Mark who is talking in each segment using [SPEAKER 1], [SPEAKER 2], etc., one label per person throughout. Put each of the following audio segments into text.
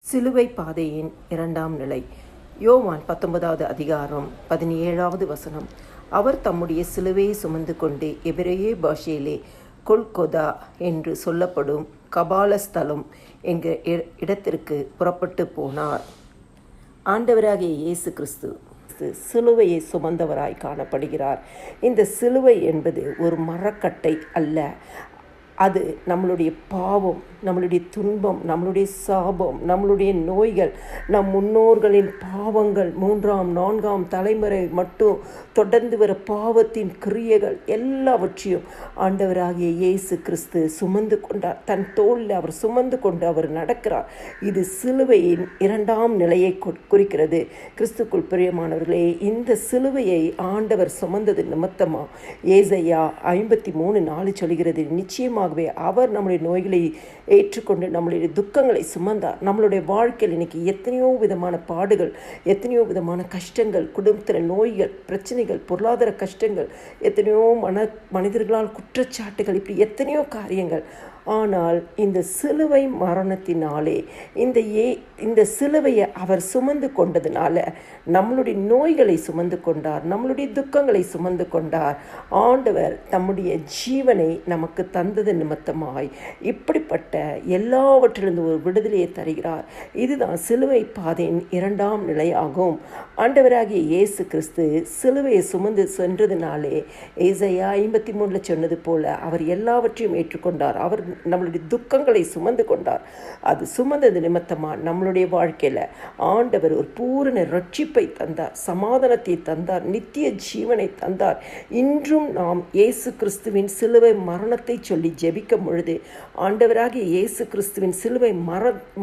[SPEAKER 1] சிலுவை பாதையின் இரண்டாம் நிலை. யோவான் 19வது அதிகாரம் 17வது வசனம். அவர் தம்முடைய சிலுவையை சுமந்து கொண்டு எபிரேய பாஷையிலே கொல்கொதா என்று சொல்லப்படும் கபாலஸ்தலம் என்கிற இடத்திற்கு புறப்பட்டு போனார். ஆண்டவராகிய இயேசு கிறிஸ்து சிலுவையை சுமந்தவராய் காணப்படுகிறார். இந்த சிலுவை என்பது ஒரு மரக்கட்டை அல்ல. அது நம்மளுடைய பாவம், நம்மளுடைய துன்பம், நம்மளுடைய சாபம், நம்மளுடைய நோய்கள், நம் முன்னோர்களின் பாவங்கள், 3ஆம் 4ஆம் தலைமுறை மட்டும் தொடர்ந்து வர பாவத்தின் கிரியைகள் எல்லாவற்றையும் ஆண்டவராகிய இயேசு கிறிஸ்து சுமந்து கொண்டார். தன் தோளில் அவர் சுமந்து கொண்டு அவர் நடக்கிறார். இது சிலுவையின் இரண்டாம் நிலையை குறிக்கிறது. கிறிஸ்துக்குள் பிரியமானவர்களே, இந்த சிலுவையை ஆண்டவர் சுமந்தது நிமித்தமா ஏசாயா 53:4 சொல்கிறது, நிச்சயமாக அவர் நம்முடைய நோய்களை ஏற்றுக்கொண்டு நம்மளுடைய துக்கங்களை சுமந்தார். நம்மளுடைய வாழ்க்கையில் இன்னைக்கு எத்தனையோ விதமான பாடுகள், எத்தனையோ விதமான கஷ்டங்கள், குடும்பத்தில் நோய்கள், பிரச்சனைகள், பொருளாதார கஷ்டங்கள், எத்தனையோ மனிதர்களால் குற்றச்சாட்டுகள், இப்படி எத்தனையோ காரியங்கள். ஆனால் இந்த சிலுவை மரணத்தினாலே இந்த சிலுவையை அவர் சுமந்து கொண்டதுனால நம்மளுடைய நோய்களை சுமந்து கொண்டார், நம்மளுடைய துக்கங்களை சுமந்து கொண்டார். ஆண்டவர் தம்முடைய ஜீவனை நமக்கு தந்தது நிமித்தமாய் இப்படிப்பட்ட எல்லாவற்றிலிருந்து ஒரு விடுதலையை தருகிறார். இதுதான் சிலுவை பாதையின் இரண்டாம் நிலையாகும். ஆண்டவராகிய இயேசு கிறிஸ்து சிலுவையை சுமந்து சென்றதுனாலே ஏசாயா 53 சொன்னது போல அவர் எல்லாவற்றையும் ஏற்றுக்கொண்டார். அவர் நம்மளுடைய துக்கங்களை சுமந்து கொண்டார். அது சுமந்தது நிமித்தமா நம்மளுடைய வாழ்க்கையில ஆண்டவர் ஒரு பூரண ரட்சிப்பை தந்தார், சமாதானத்தை தந்தார், நித்திய ஜீவனை தந்தார். இன்றும் நாம் இயேசு கிறிஸ்துவின் சிலுவை மரணத்தை சொல்லி ஜெபிக்கும் பொழுது ஆண்டவராகிய இயேசு கிறிஸ்துவின் சிலுவை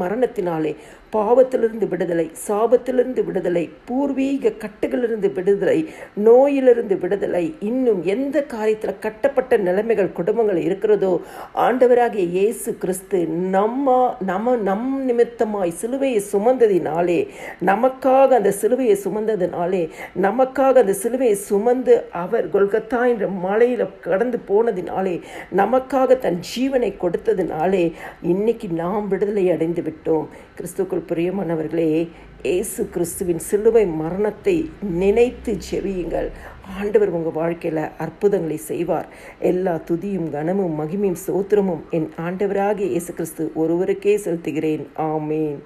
[SPEAKER 1] மரணத்தினாலே பாவத்திலிருந்து விடுதலை, சாபத்திலிருந்து விடுதலை, பூர்வீக கட்டுகளிலிருந்து விடுதலை, நோயிலிருந்து விடுதலை, இன்னும் எந்த காரியத்தில் கட்டப்பட்ட நிலைமைகள் குடும்பங்கள் இருக்கிறதோ ஆண்டவராகிய இயேசு கிறிஸ்து நம் நிமித்தமாய் சிலுவையை சுமந்ததினாலே, நமக்காக அந்த சிலுவையை சுமந்ததினாலே, நமக்காக அந்த சிலுவையை சுமந்து அவர் கொல்கத்தா என்ற மலையில் கடந்து போனதினாலே, நமக்காக தன் ஜீவனை கொடுத்ததினாலே இன்னைக்கு நாம் விடுதலை அடைந்து விட்டோம். கிறிஸ்துக்குள் பிரியமானவர்களே, இயேசு கிறிஸ்துவின் சிலுவை மரணத்தை நினைத்து ஜெபியுங்கள். ஆண்டவர் உங்கள் வாழ்க்கையில் அற்புதங்களை செய்வார். எல்லா துதியும் கனமும் மகிமையும் ஸ்தோத்திரமும் என் ஆண்டவராகிய இயேசு கிறிஸ்து ஒருவருக்கே செலுத்துகிறேன். ஆமேன்.